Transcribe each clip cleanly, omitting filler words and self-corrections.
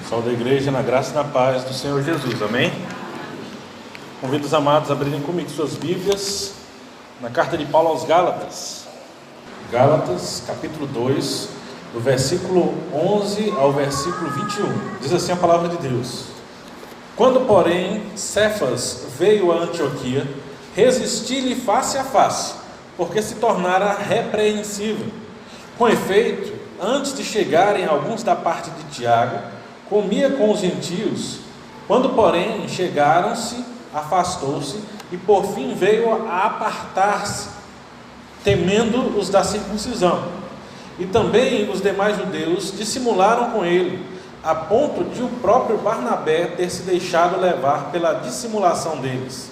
Pessoal da igreja, na graça e na paz do Senhor Jesus, amém? Convido os amados a abrirem comigo suas Bíblias na carta de Paulo aos Gálatas. Gálatas, capítulo 2, do versículo 11 ao versículo 21. Diz assim a palavra de Deus: Quando, porém, Cefas veio a Antioquia, resisti-lhe face a face, porque se tornara repreensível. Com efeito, antes de chegarem alguns da parte de Tiago, comia com os gentios. Quando, porém, chegaram-se, afastou-se e por fim veio a apartar-se, temendo os da circuncisão. E também os demais judeus dissimularam com ele, a ponto de o próprio Barnabé ter se deixado levar pela dissimulação deles.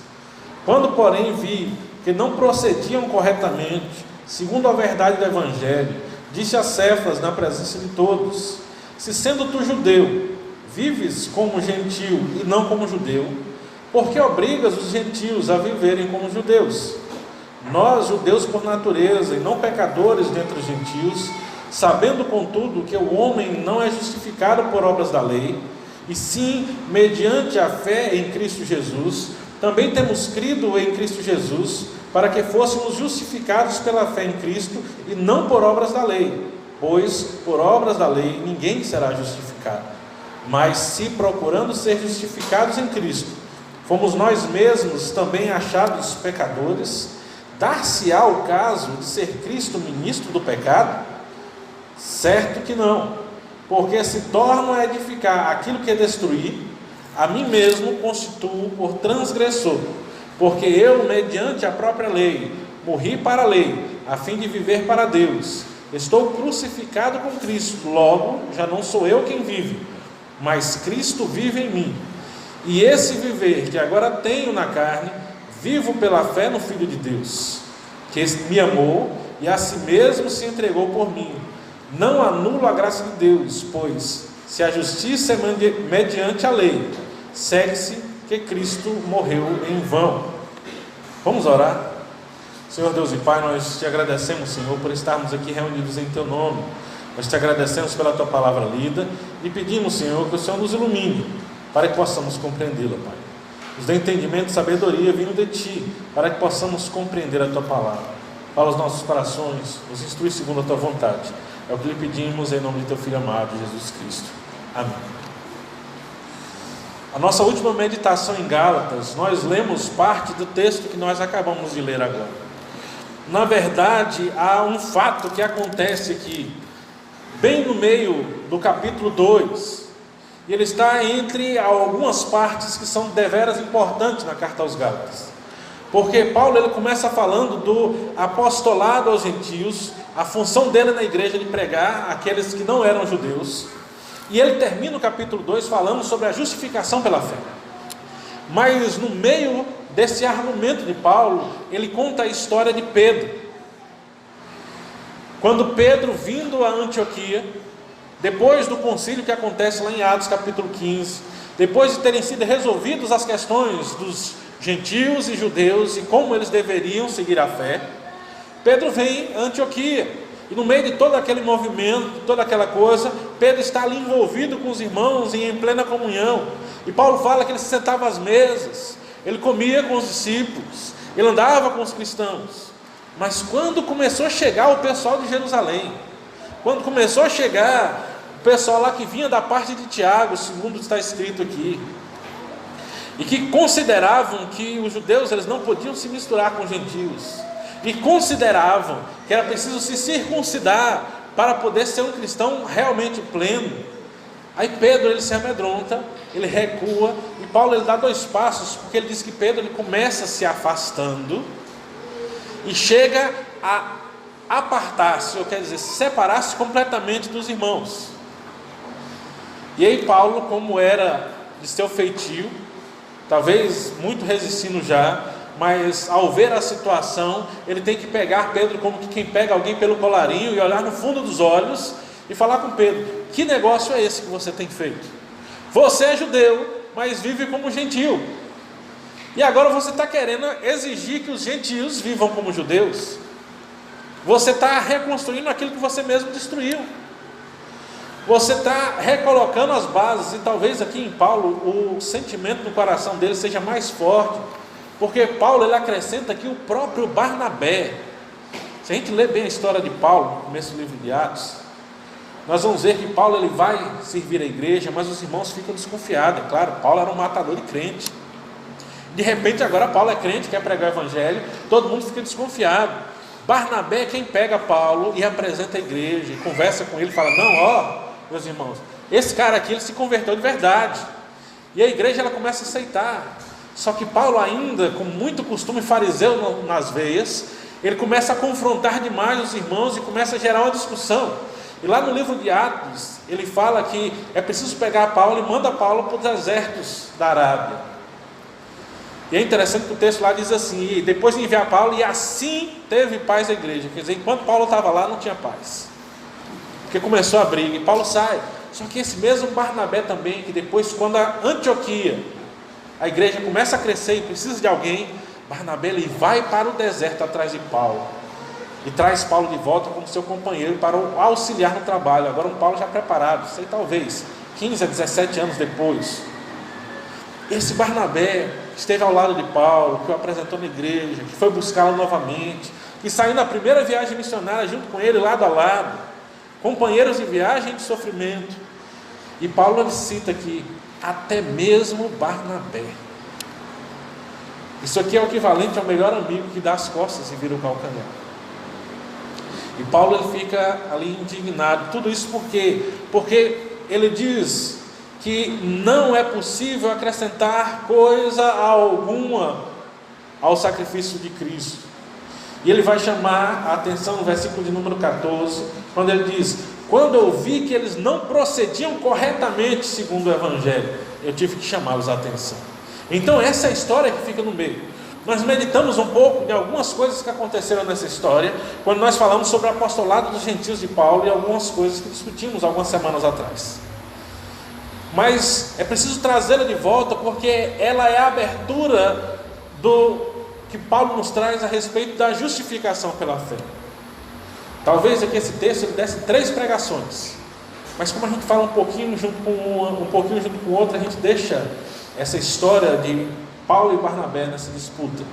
Quando, porém, vi que não procediam corretamente, segundo a verdade do Evangelho, disse a Cefas na presença de todos: Se sendo tu judeu, vives como gentio e não como judeu, por que obrigas os gentios a viverem como judeus? Nós, judeus por natureza e não pecadores dentre os gentios, sabendo contudo que o homem não é justificado por obras da lei, e sim mediante a fé em Cristo Jesus, também temos crido em Cristo Jesus, para que fôssemos justificados pela fé em Cristo e não por obras da lei, pois por obras da lei ninguém será justificado. Mas se procurando ser justificados em Cristo, fomos nós mesmos também achados pecadores, dar-se-á o caso de ser Cristo ministro do pecado? Certo que não, porque se torno a edificar aquilo que destruí, a mim mesmo constituo por transgressor, porque eu, mediante a própria lei, morri para a lei, a fim de viver para Deus. Estou crucificado com Cristo, logo já não sou eu quem vive, mas Cristo vive em mim. E esse viver que agora tenho na carne, vivo pela fé no Filho de Deus, que me amou e a si mesmo se entregou por mim. Não anulo a graça de Deus, pois se a justiça é mediante a lei, segue-se que Cristo morreu em vão. Vamos orar? Senhor Deus e Pai, nós te agradecemos, Senhor, por estarmos aqui reunidos em Teu nome. Nós te agradecemos pela Tua palavra lida e pedimos, Senhor, que o Senhor nos ilumine para que possamos compreendê-la, Pai. Nos dê entendimento e sabedoria vindo de Ti, para que possamos compreender a Tua palavra. Fala aos nossos corações, nos instrui segundo a Tua vontade. É o que lhe pedimos em nome de Teu Filho amado, Jesus Cristo. Amém. A nossa última meditação em Gálatas, nós lemos parte do texto que nós acabamos de ler agora. Na verdade, há um fato que acontece aqui, bem no meio do capítulo 2, e ele está entre algumas partes que são deveras importantes na carta aos Gálatas, porque Paulo ele começa falando do apostolado aos gentios, a função dele na igreja de pregar àqueles que não eram judeus, e ele termina o capítulo 2 falando sobre a justificação pela fé. Mas no meio desse argumento de Paulo, ele conta a história de Pedro. Quando Pedro, vindo a Antioquia, depois do concílio que acontece lá em Atos capítulo 15, depois de terem sido resolvidas as questões dos gentios e judeus e como eles deveriam seguir a fé, Pedro vem a Antioquia. E no meio de todo aquele movimento, toda aquela coisa, Pedro está ali envolvido com os irmãos e em plena comunhão. E Paulo fala que ele se sentava às mesas, ele comia com os discípulos, ele andava com os cristãos. Mas quando começou a chegar o pessoal de Jerusalém, quando começou a chegar o pessoal lá que vinha da parte de Tiago, segundo está escrito aqui, e que consideravam que os judeus eles não podiam se misturar com os gentios, e consideravam que era preciso se circuncidar para poder ser um cristão realmente pleno. Aí Pedro ele se amedronta, ele recua, e Paulo ele dá 2 passos, porque ele diz que Pedro ele começa se afastando e chega a apartar-se, ou quer dizer, separar-se completamente dos irmãos. E aí Paulo, como era de seu feitio, talvez muito resistindo já, mas ao ver a situação, ele tem que pegar Pedro como que quem pega alguém pelo colarinho e olhar no fundo dos olhos e falar com Pedro: que negócio é esse que você tem feito? Você é judeu, mas vive como gentil, e agora você está querendo exigir que os gentios vivam como judeus. Você está reconstruindo aquilo que você mesmo destruiu. Você está recolocando as bases, e talvez aqui em Paulo o sentimento no coração dele seja mais forte, porque Paulo ele acrescenta aqui o próprio Barnabé. Se a gente ler bem a história de Paulo, no começo do livro de Atos, nós vamos ver que Paulo ele vai servir a igreja, mas os irmãos ficam desconfiados. É claro, Paulo era um matador de crente. De repente agora Paulo é crente, quer pregar o evangelho, todo mundo fica desconfiado. Barnabé é quem pega Paulo e apresenta a igreja, e conversa com ele, fala: não, ó, meus irmãos, esse cara aqui ele se converteu de verdade. E a igreja ela começa a aceitar. Só que Paulo, ainda com muito costume fariseu nas veias, ele começa a confrontar demais os irmãos e começa a gerar uma discussão. E lá no livro de Atos, ele fala que é preciso pegar Paulo e manda Paulo para os desertos da Arábia. E é interessante que o texto lá diz assim: e depois de enviar Paulo, e assim teve paz a igreja. Quer dizer, enquanto Paulo estava lá, não tinha paz, porque começou a briga, e Paulo sai. Só que esse mesmo Barnabé também, que depois, quando a Antioquia, a igreja começa a crescer e precisa de alguém, Barnabé ele vai para o deserto atrás de Paulo, e traz Paulo de volta como seu companheiro para o auxiliar no trabalho. Agora um Paulo já preparado, sei talvez 15 a 17 anos depois. Esse Barnabé esteve ao lado de Paulo, que o apresentou na igreja, que foi buscá-lo novamente, que saiu na primeira viagem missionária junto com ele, lado a lado, companheiros de viagem e de sofrimento. E Paulo ele cita aqui, até mesmo Barnabé. Isso aqui é o equivalente ao melhor amigo que dá as costas e vira o calcanhar. E Paulo ele fica ali indignado. Tudo isso por quê? Porque ele diz que não é possível acrescentar coisa alguma ao sacrifício de Cristo. E ele vai chamar a atenção no versículo de número 14, quando ele diz: quando eu vi que eles não procediam corretamente segundo o Evangelho, eu tive que chamá-los a atenção. Então essa é a história que fica no meio. Nós meditamos um pouco de algumas coisas que aconteceram nessa história, quando nós falamos sobre o apostolado dos gentios de Paulo, e algumas coisas que discutimos algumas semanas atrás. Mas é preciso trazê-la de volta, porque ela é a abertura do que Paulo nos traz a respeito da justificação pela fé. Talvez aqui esse texto ele desse 3 pregações, mas como a gente fala um pouquinho junto com o outro, a gente deixa essa história de Paulo e Barnabé nessa disputa,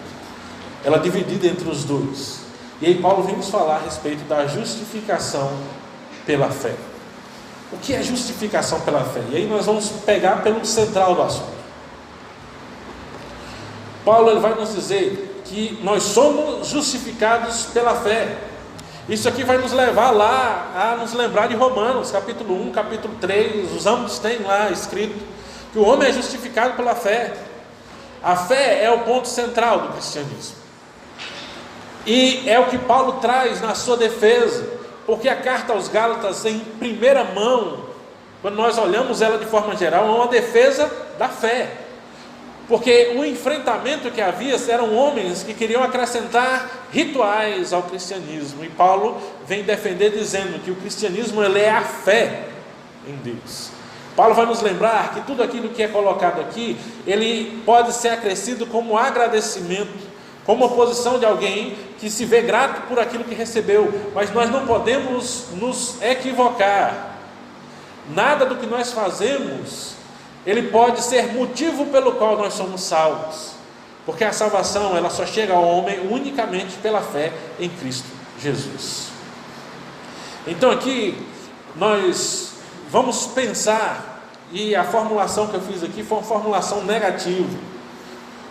ela é dividida entre os dois. E aí Paulo vem nos falar a respeito da justificação pela fé. O que é justificação pela fé? E aí nós vamos pegar pelo central do assunto. Paulo ele vai nos dizer que nós somos justificados pela fé. Isso aqui vai nos levar lá a nos lembrar de Romanos, capítulo 1, capítulo 3, os ambos têm lá escrito que o homem é justificado pela fé. A fé é o ponto central do cristianismo. E é o que Paulo traz na sua defesa. Porque a carta aos Gálatas, em primeira mão, quando nós olhamos ela de forma geral, é uma defesa da fé. Porque o enfrentamento que havia eram homens que queriam acrescentar rituais ao cristianismo. E Paulo vem defender dizendo que o cristianismo ele é a fé em Deus. Paulo vai nos lembrar que tudo aquilo que é colocado aqui, ele pode ser acrescido como agradecimento, como oposição de alguém que se vê grato por aquilo que recebeu. Mas nós não podemos nos equivocar. Nada do que nós fazemos, ele pode ser motivo pelo qual nós somos salvos. Porque a salvação, ela só chega ao homem unicamente pela fé em Cristo Jesus. Então aqui, nós vamos pensar, e a formulação que eu fiz aqui foi uma formulação negativa,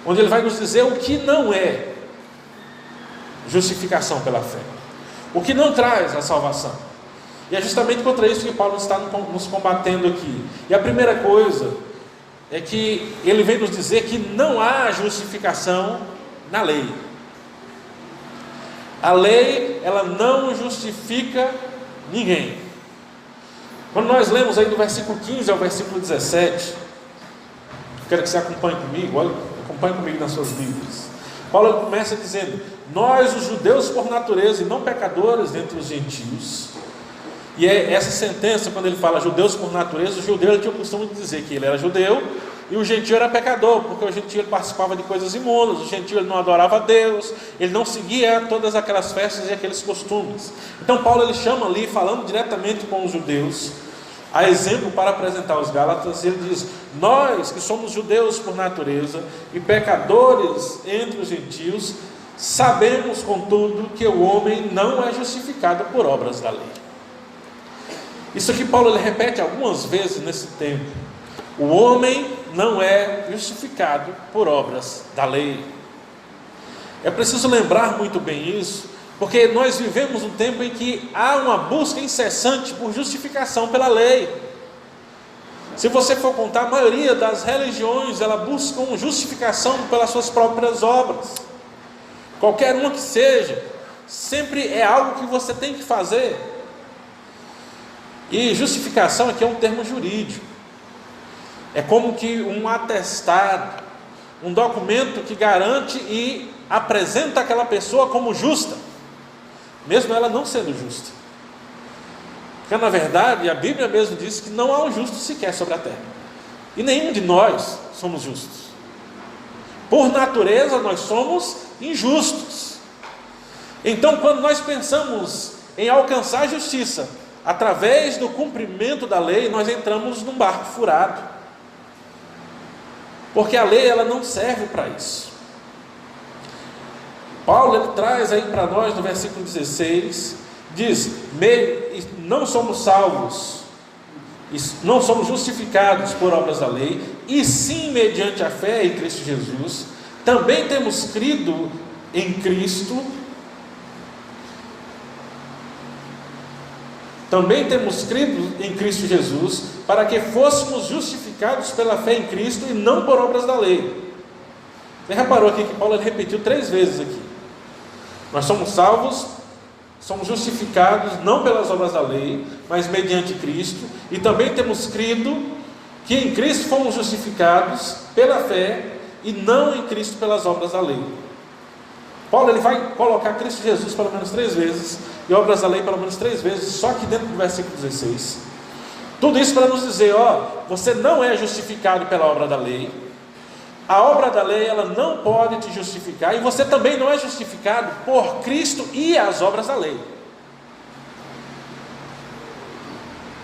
onde ele vai nos dizer o que não é justificação pela fé, o que não traz a salvação. E é justamente contra isso que Paulo está nos combatendo aqui. E a primeira coisa é que ele vem nos dizer que não há justificação na lei. A lei, ela não justifica ninguém. Quando nós lemos aí do versículo 15 ao versículo 17, quero que você acompanhe comigo, acompanhe comigo nas suas Bíblias. Paulo começa dizendo: nós os judeus por natureza e não pecadores dentre os gentios. E é essa sentença, quando ele fala judeus por natureza, o judeu tinha o costume de dizer que ele era judeu e o gentio era pecador, porque o gentio ele participava de coisas imundas, o gentio ele não adorava a Deus, ele não seguia todas aquelas festas e aqueles costumes. Então Paulo ele chama ali, falando diretamente com os judeus, A exemplo, para apresentar aos Gálatas, ele diz: nós que somos judeus por natureza e pecadores entre os gentios, sabemos, contudo, que o homem não é justificado por obras da lei. Isso aqui Paulo ele repete algumas vezes nesse tempo. O homem não é justificado por obras da lei. É preciso lembrar muito bem isso, porque nós vivemos um tempo em que há uma busca incessante por justificação pela lei. Se você for contar, a maioria das religiões, ela buscam justificação pelas suas próprias obras. Qualquer uma que seja, sempre é algo que você tem que fazer. E justificação aqui é um termo jurídico. É como que um atestado, um documento que garante e apresenta aquela pessoa como justa, mesmo ela não sendo justa. Porque na verdade a Bíblia mesmo diz que não há um justo sequer sobre a terra, e nenhum de nós somos justos. Por natureza nós somos injustos. Então quando nós pensamos em alcançar a justiça através do cumprimento da lei, nós entramos num barco furado, porque a lei ela não serve para isso. Paulo ele traz aí para nós no versículo 16, diz: não somos salvos, não somos justificados por obras da lei, e sim mediante a fé em Cristo Jesus. Também temos crido em Cristo, Jesus, para que fôssemos justificados pela fé em Cristo e não por obras da lei. Você reparou aqui que Paulo ele repetiu 3 vezes aqui. Nós somos salvos, somos justificados não pelas obras da lei, mas mediante Cristo, e também temos crido que em Cristo fomos justificados pela fé e não em Cristo pelas obras da lei. Paulo ele vai colocar Cristo Jesus pelo menos 3 vezes e obras da lei pelo menos 3 vezes, só que dentro do versículo 16. Tudo isso para nos dizer: você não é justificado pela obra da lei. A obra da lei ela não pode te justificar, e você também não é justificado por Cristo e as obras da lei.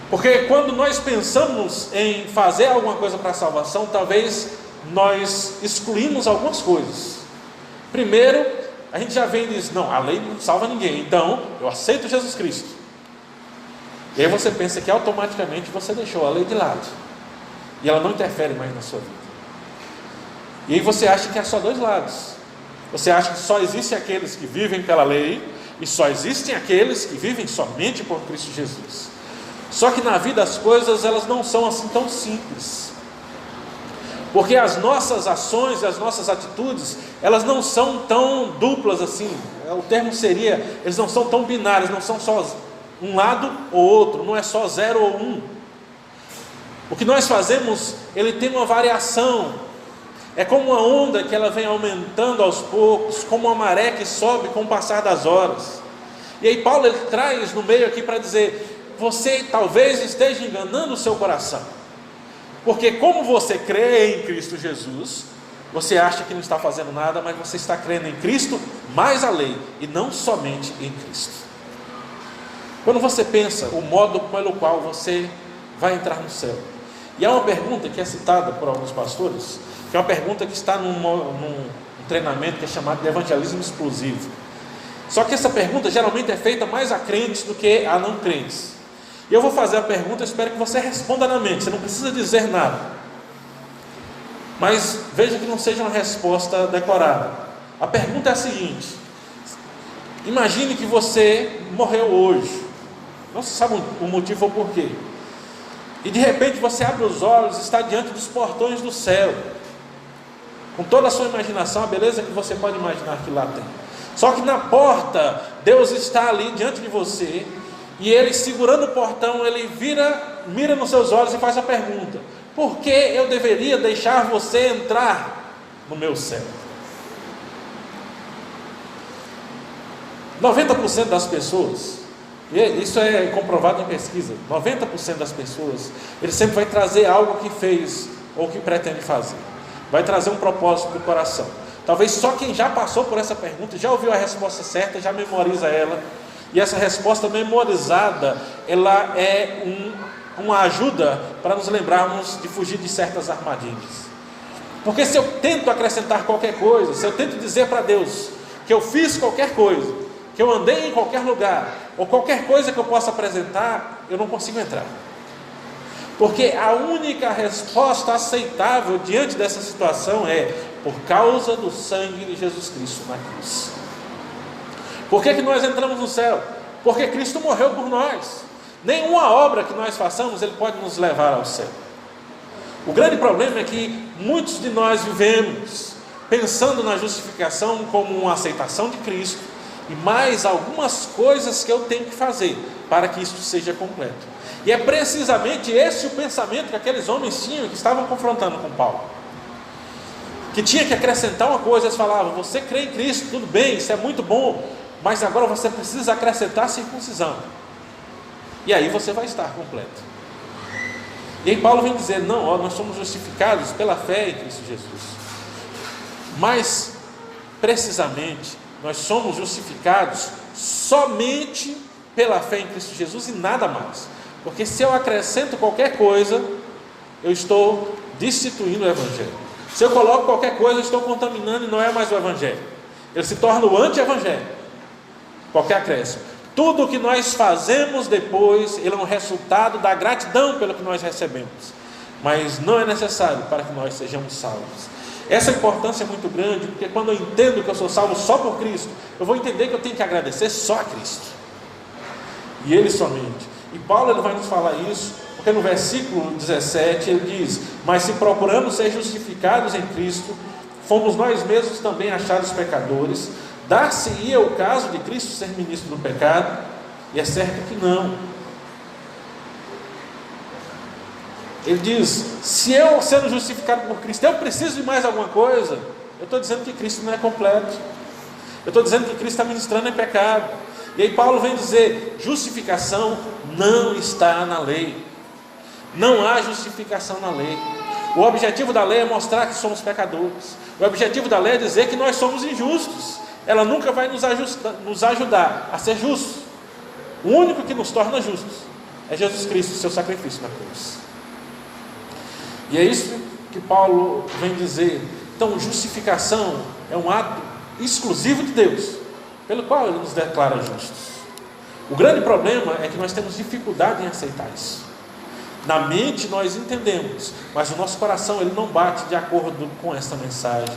Porque quando nós pensamos em fazer alguma coisa para a salvação, talvez nós excluímos algumas coisas. Primeiro, a gente já vem e diz: não, a lei não salva ninguém, então eu aceito Jesus Cristo. E aí você pensa que automaticamente você deixou a lei de lado, e ela não interfere mais na sua vida. E aí você acha que há só 2 lados. Você acha que só existem aqueles que vivem pela lei, e só existem aqueles que vivem somente por Cristo Jesus. Só que na vida as coisas elas não são assim tão simples, porque as nossas ações e as nossas atitudes elas não são tão duplas assim. O termo seria, eles não são tão binários, não são só um lado ou outro, não é só 0 ou 1. O que nós fazemos, ele tem uma variação. É como uma onda que ela vem aumentando aos poucos, como uma maré que sobe com o passar das horas. E aí Paulo ele traz no meio aqui para dizer: você talvez esteja enganando o seu coração, porque como você crê em Cristo Jesus, você acha que não está fazendo nada, mas você está crendo em Cristo mais a lei, e não somente em Cristo. Quando você pensa o modo pelo qual você vai entrar no céu, e há uma pergunta que é citada por alguns pastores, que é uma pergunta que está num treinamento que é chamado de evangelismo explosivo. Só que essa pergunta geralmente é feita mais a crentes do que a não crentes. E eu vou fazer a pergunta, eu espero que você responda na mente, você não precisa dizer nada, mas veja que não seja uma resposta decorada. A pergunta é a seguinte: imagine que você morreu hoje, não se sabe o motivo ou porquê, e de repente você abre os olhos e está diante dos portões do céu, com toda a sua imaginação, a beleza que você pode imaginar que lá tem. Só que na porta, Deus está ali diante de você, e Ele segurando o portão, Ele mira nos seus olhos e faz a pergunta: por que eu deveria deixar você entrar no meu céu? 90% das pessoas, e isso é comprovado em pesquisa, 90% das pessoas, ele sempre vai trazer algo que fez ou que pretende fazer, vai trazer um propósito do coração. Talvez só quem já passou por essa pergunta, já ouviu a resposta certa, já memoriza ela, e essa resposta memorizada, ela é um uma ajuda para nos lembrarmos de fugir de certas armadilhas. Porque se eu tento acrescentar qualquer coisa, se eu tento dizer para Deus que eu fiz qualquer coisa, que eu andei em qualquer lugar, ou qualquer coisa que eu possa apresentar, eu não consigo entrar. Porque a única resposta aceitável diante dessa situação é por causa do sangue de Jesus Cristo na cruz. Por que nós entramos no céu? Porque Cristo morreu por nós. Nenhuma obra que nós façamos, Ele pode nos levar ao céu. O grande problema é que muitos de nós vivemos pensando na justificação como uma aceitação de Cristo e mais algumas coisas que eu tenho que fazer para que isso seja completo. E é precisamente esse o pensamento que aqueles homens tinham, que estavam confrontando com Paulo, que tinha que acrescentar uma coisa. Eles falavam: você crê em Cristo, tudo bem, isso é muito bom, mas agora você precisa acrescentar a circuncisão, e aí você vai estar completo. E aí Paulo vem dizer: não, nós somos justificados pela fé em Cristo Jesus. Mas precisamente nós somos justificados somente pela fé em Cristo Jesus e nada mais. Porque se eu acrescento qualquer coisa, eu estou destituindo o Evangelho. Se eu coloco qualquer coisa, eu estou contaminando e não é mais o Evangelho. Ele se torna o anti-Evangelho. Qualquer acréscimo. Tudo o que nós fazemos depois, ele é um resultado da gratidão pelo que nós recebemos. Mas não é necessário para que nós sejamos salvos. Essa importância é muito grande, porque quando eu entendo que eu sou salvo só por Cristo, eu vou entender que eu tenho que agradecer só a Cristo. E Ele somente. E Paulo ele vai nos falar isso, porque no versículo 17 ele diz: mas se procuramos ser justificados em Cristo, fomos nós mesmos também achados pecadores. Dar-se-ia o caso de Cristo ser ministro do pecado? E é certo que não. Ele diz: se eu sendo justificado por Cristo, eu preciso de mais alguma coisa? Eu estou dizendo que Cristo não é completo. Eu estou dizendo que Cristo está ministrando em pecado. E aí Paulo vem dizer: justificação não está na lei. Não há justificação na lei. O objetivo da lei é mostrar que somos pecadores. O objetivo da lei é dizer que nós somos injustos. Ela nunca vai nos ajudar a ser justos. O único que nos torna justos é Jesus Cristo, seu sacrifício na cruz. E é isso que Paulo vem dizer. Então, justificação é um ato exclusivo de Deus, pelo qual Ele nos declara justos. O grande problema é que nós temos dificuldade em aceitar isso. Na mente nós entendemos, mas o nosso coração ele não bate de acordo com essa mensagem.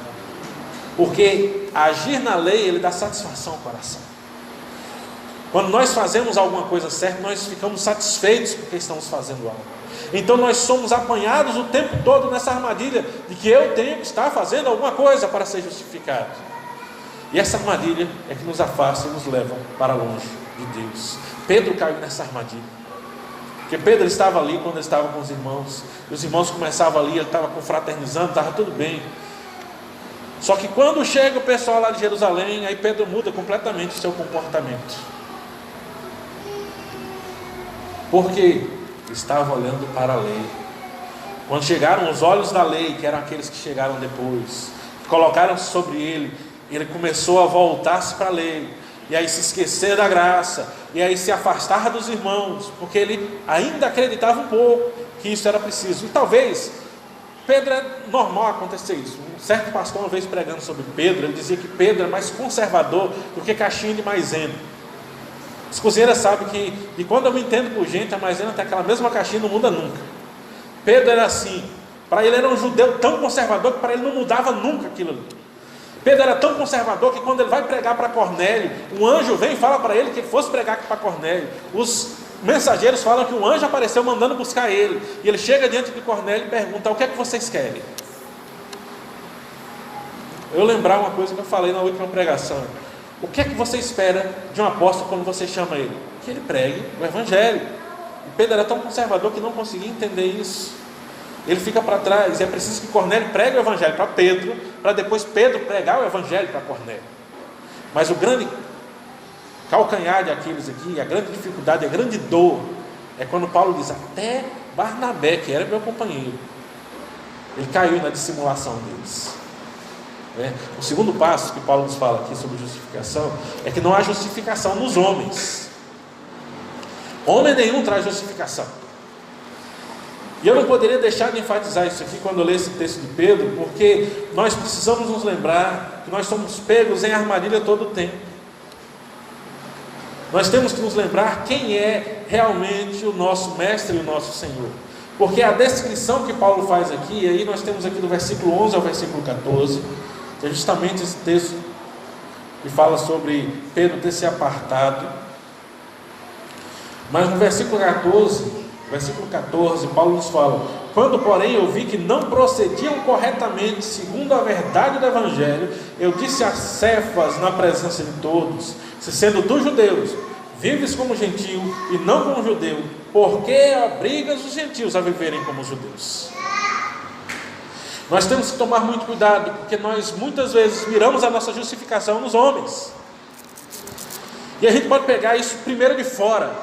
Porque agir na lei, ele dá satisfação ao coração. Quando nós fazemos alguma coisa certa, nós ficamos satisfeitos porque estamos fazendo algo. Então nós somos apanhados o tempo todo nessa armadilha de que eu tenho que estar fazendo alguma coisa para ser justificado. E essa armadilha é que nos afasta e nos leva para longe de Deus. Pedro caiu nessa armadilha. Porque Pedro estava ali quando ele estava com os irmãos. E os irmãos começavam ali, ele estava confraternizando, estava tudo bem. Só que quando chega o pessoal lá de Jerusalém, aí Pedro muda completamente o seu comportamento. Porque estava olhando para a lei. Quando chegaram os olhos da lei, que eram aqueles que chegaram depois, colocaram-se sobre ele, ele começou a voltar-se para a lei, e aí se esquecer da graça, e aí se afastar dos irmãos, porque ele ainda acreditava um pouco que isso era preciso. E talvez Pedro, é normal acontecer isso. Um certo pastor uma vez pregando sobre Pedro, ele dizia que Pedro é mais conservador do que caixinha de maisena. Os cozinheiros sabem que, e quando eu me entendo por gente, a maisena tem aquela mesma caixinha, não muda nunca. Pedro era assim. Para ele era um judeu tão conservador que para ele não mudava nunca aquilo ali. Pedro era tão conservador que quando ele vai pregar para Cornélio, um anjo vem e fala para ele que ele fosse pregar para Cornélio. Os mensageiros falam que um anjo apareceu mandando buscar ele, e ele chega diante de Cornélio e pergunta: o que é que vocês querem? Eu lembrar uma coisa que eu falei na última pregação: o que é que você espera de um apóstolo quando você chama ele? Que ele pregue o Evangelho. E Pedro era tão conservador que não conseguia entender isso. Ele fica para trás, e é preciso que Cornélio pregue o Evangelho para Pedro, para depois Pedro pregar o Evangelho para Cornélio. Mas o grande calcanhar de Aquiles aqui, a grande dificuldade, a grande dor, é quando Paulo diz: até Barnabé, que era meu companheiro, ele caiu na dissimulação deles. O segundo passo que Paulo nos fala aqui sobre justificação é que não há justificação nos homens. Homem nenhum traz justificação. E eu não poderia deixar de enfatizar isso aqui quando eu leio esse texto de Pedro, porque nós precisamos nos lembrar que nós somos pegos em armadilha todo o tempo. Nós temos que nos lembrar quem é realmente o nosso mestre e o nosso Senhor. Porque a descrição que Paulo faz aqui, e aí nós temos aqui do versículo 11 ao versículo 14, que é justamente esse texto que fala sobre Pedro ter se apartado. Mas no versículo 14, Paulo nos fala: quando porém eu vi que não procediam corretamente segundo a verdade do Evangelho, eu disse a Cefas na presença de todos: se sendo tu judeus, vives como gentio e não como judeu, por que obrigas os gentios a viverem como judeus? Nós temos que tomar muito cuidado, porque nós muitas vezes miramos a nossa justificação nos homens, e a gente pode pegar isso primeiro de fora,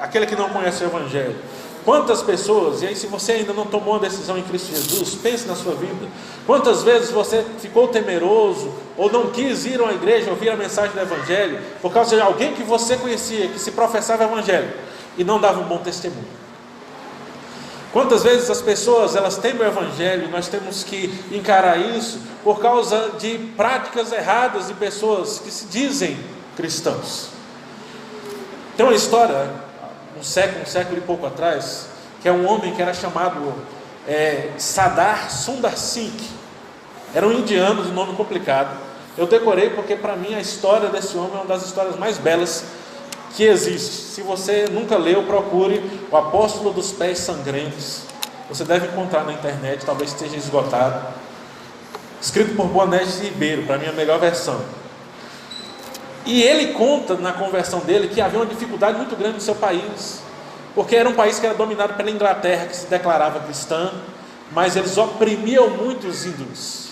aquele que não conhece o Evangelho. Quantas pessoas, e aí se você ainda não tomou uma decisão em Cristo Jesus, pense na sua vida. Quantas vezes você ficou temeroso, ou não quis ir a uma igreja ouvir a mensagem do Evangelho, por causa de alguém que você conhecia, que se professava o Evangelho, e não dava um bom testemunho? Quantas vezes as pessoas, elas temem o Evangelho, e nós temos que encarar isso, por causa de práticas erradas de pessoas que se dizem cristãos. Tem uma história, um século e pouco atrás, que é um homem que era chamado Sardar Sundar Singh. Era um indiano de nome complicado. Eu decorei porque para mim a história desse homem é uma das histórias mais belas que existe. Se você nunca leu, procure O Apóstolo dos Pés Sangrentos. Você deve encontrar na internet, talvez esteja esgotado. Escrito por Boanerges Ribeiro, para mim a melhor versão. E ele conta na conversão dele que havia uma dificuldade muito grande no seu país, porque era um país que era dominado pela Inglaterra, que se declarava cristã, mas eles oprimiam muito os hindus.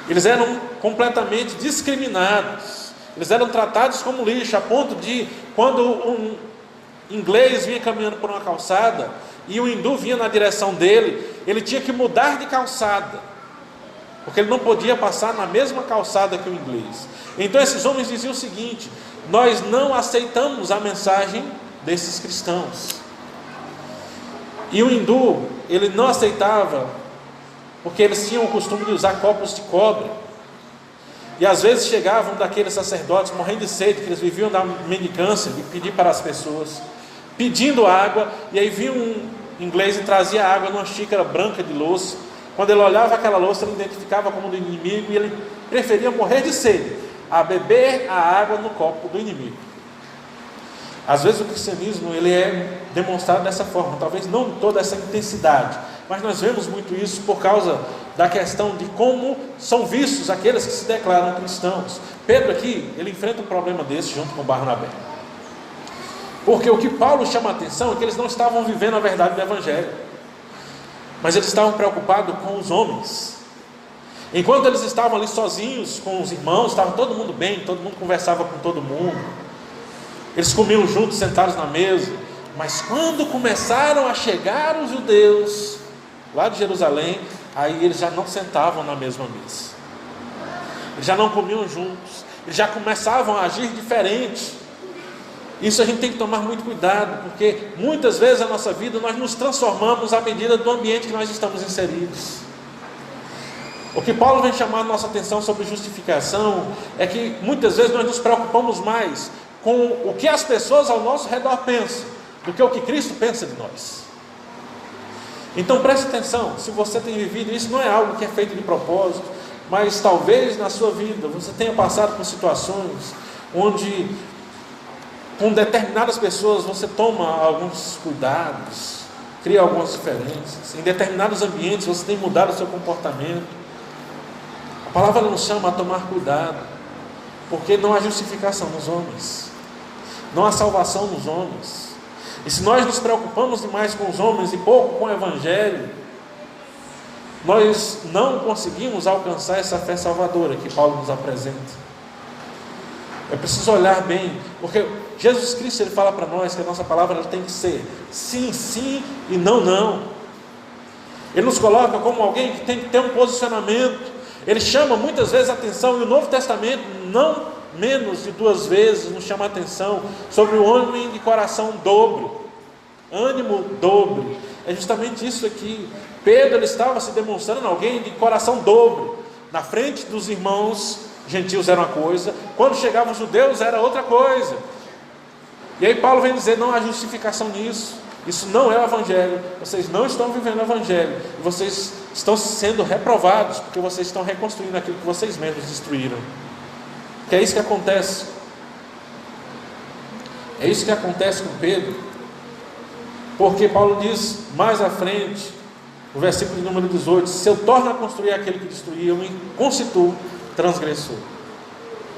Eles eram completamente discriminados, eles eram tratados como lixo, a ponto de, quando um inglês vinha caminhando por uma calçada e o hindu vinha na direção dele, ele tinha que mudar de calçada, porque ele não podia passar na mesma calçada que o inglês. Então esses homens diziam o seguinte: nós não aceitamos a mensagem desses cristãos. E o hindu, ele não aceitava, porque eles tinham o costume de usar copos de cobre. E às vezes chegavam daqueles sacerdotes morrendo de sede, que eles viviam da mendicância, de pedir para as pessoas, pedindo água, e aí vinha um inglês e trazia água numa xícara branca de louça. Quando ele olhava aquela louça, ele identificava como do inimigo, e ele preferia morrer de sede a beber a água no copo do inimigo. Às vezes o cristianismo, ele é demonstrado dessa forma, talvez não toda essa intensidade, mas nós vemos muito isso por causa da questão de como são vistos aqueles que se declaram cristãos. Pedro aqui, ele enfrenta um problema desse junto com Barnabé, porque o que Paulo chama a atenção é que eles não estavam vivendo a verdade do Evangelho, mas eles estavam preocupados com os homens. Enquanto eles estavam ali sozinhos com os irmãos, estava todo mundo bem, todo mundo conversava com todo mundo, eles comiam juntos, sentados na mesa. Mas quando começaram a chegar os judeus lá de Jerusalém, aí eles já não sentavam na mesma mesa, eles já não comiam juntos, eles já começavam a agir diferente. Isso a gente tem que tomar muito cuidado, porque muitas vezes na nossa vida nós nos transformamos à medida do ambiente que nós estamos inseridos. O que Paulo vem chamar a nossa atenção sobre justificação é que muitas vezes nós nos preocupamos mais com o que as pessoas ao nosso redor pensam do que o que Cristo pensa de nós. Então preste atenção, se você tem vivido isso, não é algo que é feito de propósito, mas talvez na sua vida você tenha passado por situações onde com determinadas pessoas você toma alguns cuidados, cria algumas diferenças. Em determinados ambientes você tem mudado o seu comportamento. A palavra nos chama a tomar cuidado, porque não há justificação nos homens, não há salvação nos homens. E se nós nos preocupamos demais com os homens e pouco com o Evangelho, nós não conseguimos alcançar essa fé salvadora que Paulo nos apresenta. É preciso olhar bem, porque Jesus Cristo, ele fala para nós que a nossa palavra ela tem que ser sim, sim e não, não. Ele nos coloca como alguém que tem que ter um posicionamento. Ele chama muitas vezes a atenção, e o Novo Testamento, não menos de 2 vezes, nos chama a atenção sobre o homem de coração dobre, ânimo dobre. é justamente isso aqui. Pedro, ele estava se demonstrando alguém de coração dobre. Na frente dos irmãos gentios era uma coisa, quando chegavam os judeus era outra coisa. E aí Paulo vem dizer: não há justificação nisso, isso não é o Evangelho, vocês não estão vivendo o Evangelho, e vocês estão sendo reprovados, porque vocês estão reconstruindo aquilo que vocês mesmos destruíram. Que é isso que acontece. É isso que acontece com Pedro, porque Paulo diz mais à frente, no versículo de número 18: se eu torno a construir aquele que destruí, eu me constituo transgressor.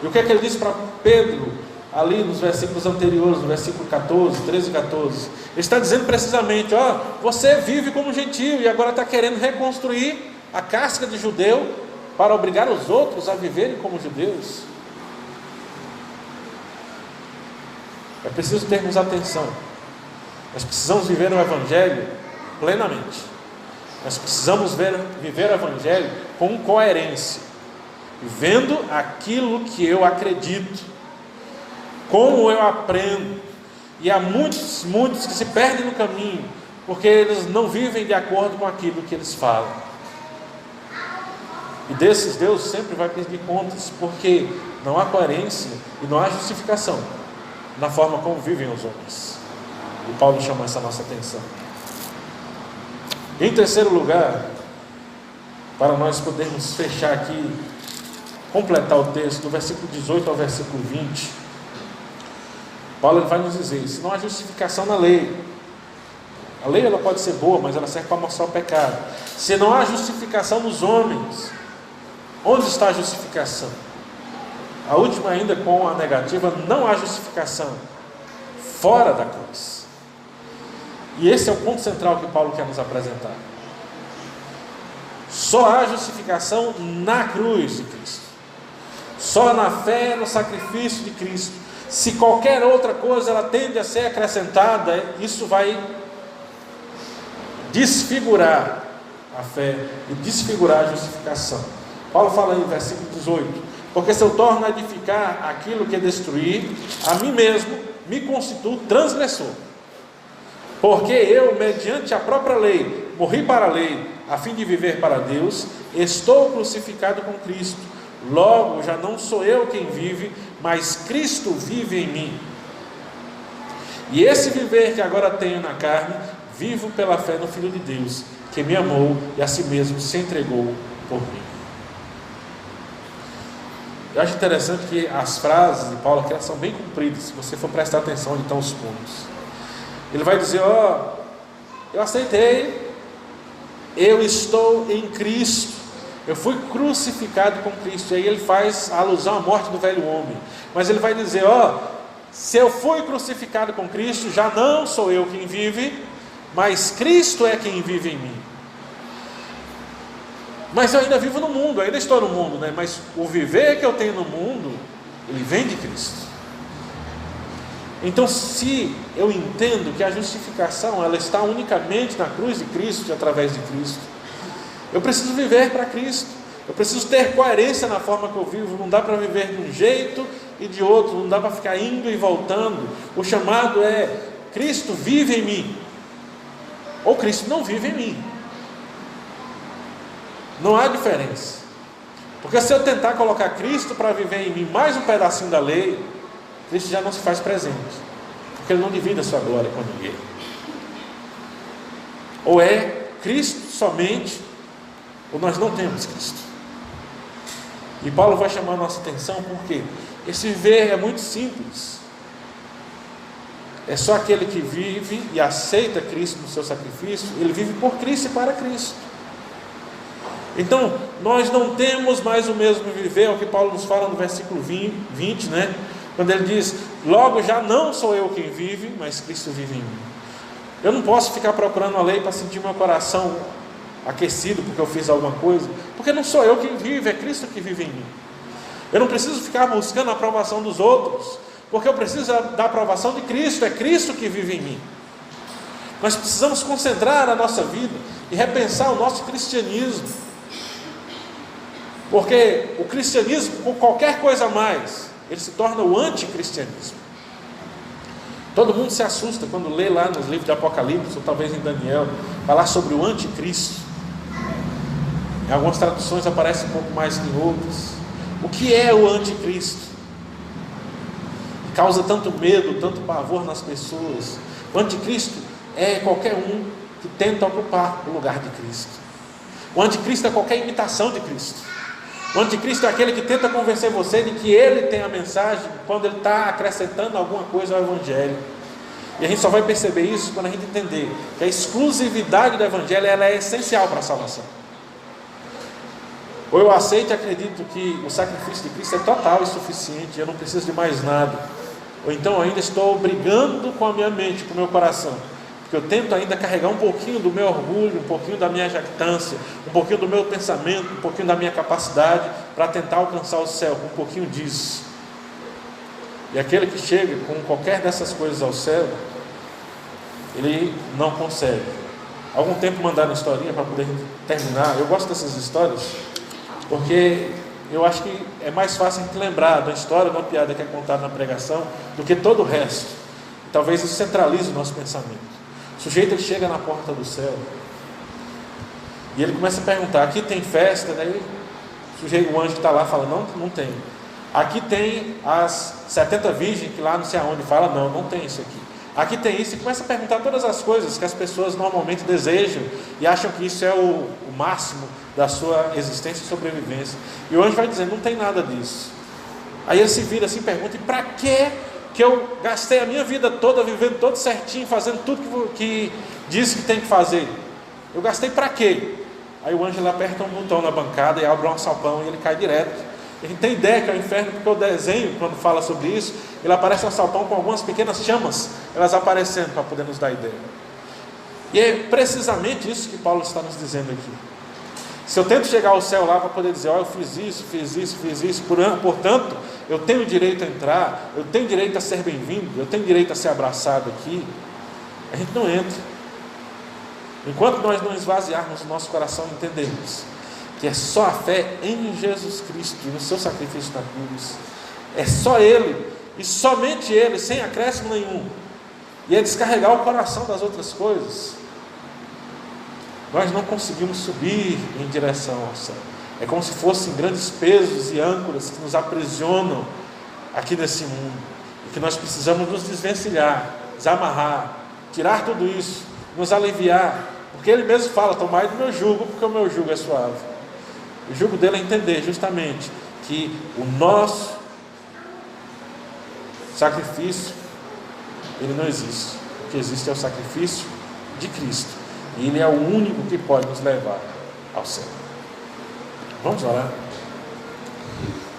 E o que é que ele diz para Pedro, ali nos versículos anteriores, no versículo 14, 13 e 14? Ele está dizendo precisamente: ó, você vive como gentio e agora está querendo reconstruir a casca de judeu para obrigar os outros a viverem como judeus. É preciso termos atenção. Nós precisamos viver o Evangelho plenamente. Nós precisamos viver o Evangelho com coerência, vendo aquilo que eu acredito, como eu aprendo. E há muitos que se perdem no caminho, porque eles não vivem de acordo com aquilo que eles falam. E desses Deus sempre vai pedir contas, porque não há coerência e não há justificação na forma como vivem os homens. E Paulo chama essa nossa atenção. Em terceiro lugar, para nós podermos fechar aqui, completar o texto, do versículo 18 ao versículo 20, Paulo vai nos dizer: se não há justificação na lei, a lei ela pode ser boa, mas ela serve para mostrar o pecado. Se não há justificação nos homens, onde está a justificação? A última ainda com a negativa: não há justificação fora da cruz. E esse é o ponto central que Paulo quer nos apresentar. Só há justificação na cruz de Cristo, só na fé, no sacrifício de Cristo. Se qualquer outra coisa ela tende a ser acrescentada, isso vai desfigurar a fé e desfigurar a justificação. Paulo fala aí no versículo 18: porque se eu torno a edificar aquilo que destruir, a mim mesmo me constituo transgressor. Porque eu, mediante a própria lei, morri para a lei, a fim de viver para Deus, estou crucificado com Cristo. Logo, já não sou eu quem vive, mas Cristo vive em mim. E esse viver que agora tenho na carne, vivo pela fé no Filho de Deus, que me amou e a si mesmo se entregou por mim. Eu acho interessante que as frases de Paulo aqui, elas são bem compridas, se você for prestar atenção onde estão os pontos. Ele vai dizer: ó, eu aceitei, eu estou em Cristo, eu fui crucificado com Cristo. E aí ele faz a alusão à morte do velho homem. Mas ele vai dizer: ó, se eu fui crucificado com Cristo, já não sou eu quem vive, mas Cristo é quem vive em mim. Mas eu ainda vivo no mundo, ainda estou no mundo, né? Mas o viver que eu tenho no mundo, ele vem de Cristo. Então, se eu entendo que a justificação ela está unicamente na cruz de Cristo, através de Cristo, eu preciso viver para Cristo. Eu preciso ter coerência na forma que eu vivo. Não dá para viver de um jeito e de outro, não dá para ficar indo e voltando. O chamado é: Cristo vive em mim, ou Cristo não vive em mim. Não há diferença. Porque se eu tentar colocar Cristo para viver em mim mais um pedacinho da lei, Cristo já não se faz presente, porque Ele não divide a sua glória com ninguém. Ou é Cristo somente, ou nós não temos Cristo. E Paulo vai chamar a nossa atenção porque esse viver é muito simples. É só aquele que vive e aceita Cristo no seu sacrifício, ele vive por Cristo e para Cristo. Então, nós não temos mais o mesmo viver, é o que Paulo nos fala no versículo 20, né? Quando ele diz: logo já não sou eu quem vive, mas Cristo vive em mim. Eu não posso ficar procurando a lei para sentir meu coração aquecido porque eu fiz alguma coisa, porque não sou eu quem vive, é Cristo que vive em mim. Eu não preciso ficar buscando a aprovação dos outros, porque eu preciso da aprovação de Cristo, é Cristo que vive em mim. Nós precisamos concentrar a nossa vida e repensar o nosso cristianismo, porque o cristianismo, com qualquer coisa a mais, ele se torna o anticristianismo. Todo mundo se assusta quando lê lá nos livros de Apocalipse, ou talvez em Daniel, falar sobre o anticristo. Em algumas traduções aparece um pouco mais que em outras. O que é o anticristo? Causa tanto medo, tanto pavor nas pessoas. O anticristo é qualquer um que tenta ocupar o lugar de Cristo. O anticristo é qualquer imitação de Cristo. O anticristo é aquele que tenta convencer você de que ele tem a mensagem quando ele está acrescentando alguma coisa ao evangelho. E a gente só vai perceber isso quando a gente entender que a exclusividade do evangelho ela é essencial para a salvação. Ou eu aceito e acredito que o sacrifício de Cristo é total e suficiente, eu não preciso de mais nada. Ou então eu ainda estou brigando com a minha mente, com o meu coração, porque eu tento ainda carregar um pouquinho do meu orgulho, um pouquinho da minha jactância, um pouquinho do meu pensamento, um pouquinho da minha capacidade para tentar alcançar o céu, com um pouquinho disso. E aquele que chega com qualquer dessas coisas ao céu, ele não consegue. Há algum tempo mandaram uma historinha para poder terminar. Eu gosto dessas histórias porque eu acho que é mais fácil a gente lembrar da história, de uma piada que é contada na pregação, do que todo o resto. E talvez isso centralize o nosso pensamento. O sujeito ele chega na porta do céu e ele começa a perguntar: aqui tem festa? Daí o anjo que está lá fala: não tem. Aqui tem as 70 virgens que lá não sei aonde fala: não tem isso aqui. Aqui tem isso, e começa a perguntar todas as coisas que as pessoas normalmente desejam e acham que isso é o máximo da sua existência e sobrevivência. E o anjo vai dizer: não tem nada disso. Aí ele se vira assim e pergunta: e para que eu gastei a minha vida toda vivendo todo certinho, fazendo tudo que disse que tem que fazer? Eu gastei para quê? Aí o anjo ele aperta um botão na bancada e abre um alçapão e ele cai direto. A gente tem ideia que é o inferno, porque o desenho, quando fala sobre isso, ele aparece um alçapão com algumas pequenas chamas, elas aparecendo para poder nos dar ideia. E é precisamente isso que Paulo está nos dizendo aqui. Se eu tento chegar ao céu lá para poder dizer: eu fiz isso, portanto, eu tenho direito a entrar, eu tenho direito a ser bem-vindo, eu tenho direito a ser abraçado aqui, a gente não entra. Enquanto nós não esvaziarmos o nosso coração, entendemos que é só a fé em Jesus Cristo e no seu sacrifício na cruz. É só Ele, e somente Ele, sem acréscimo nenhum. E é descarregar o coração das outras coisas. Nós não conseguimos subir em direção ao céu. É como se fossem grandes pesos e âncoras que nos aprisionam aqui nesse mundo, e que nós precisamos nos desvencilhar, desamarrar, tirar tudo isso, nos aliviar, porque Ele mesmo fala: tomai do meu jugo, porque o meu jugo é suave. O jugo dele é entender justamente que o nosso sacrifício, ele não existe. O que existe é o sacrifício de Cristo, e Ele é o único que pode nos levar ao céu. Vamos orar.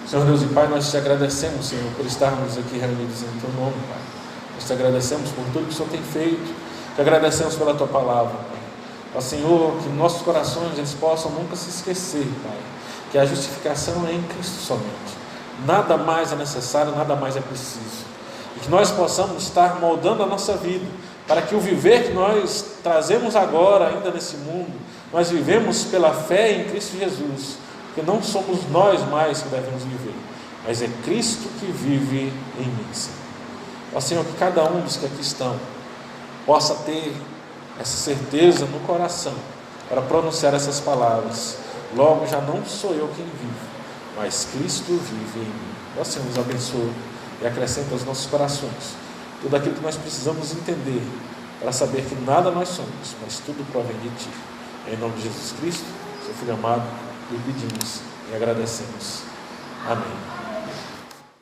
Senhor Deus e Pai, nós te agradecemos, Senhor, por estarmos aqui reunidos em Teu nome, Pai. Nós te agradecemos por tudo que o Senhor tem feito, te agradecemos pela Tua palavra, Pai. Ó Senhor, que nossos corações eles possam nunca se esquecer, Pai, que a justificação é em Cristo somente. Nada mais é necessário, nada mais é preciso. E que nós possamos estar moldando a nossa vida, para que o viver que nós trazemos agora, ainda nesse mundo, nós vivemos pela fé em Cristo Jesus, porque não somos nós mais que devemos viver, mas é Cristo que vive em mim, Senhor. Ó Senhor, que cada um dos que aqui estão possa ter essa certeza no coração, para pronunciar essas palavras: logo já não sou eu quem vive, mas Cristo vive em mim. Ó Senhor, nos abençoe e acrescenta aos nossos corações tudo aquilo que nós precisamos entender, para saber que nada nós somos, mas tudo provém de Ti. Em nome de Jesus Cristo, Seu Filho amado, lhe pedimos e agradecemos. Amém.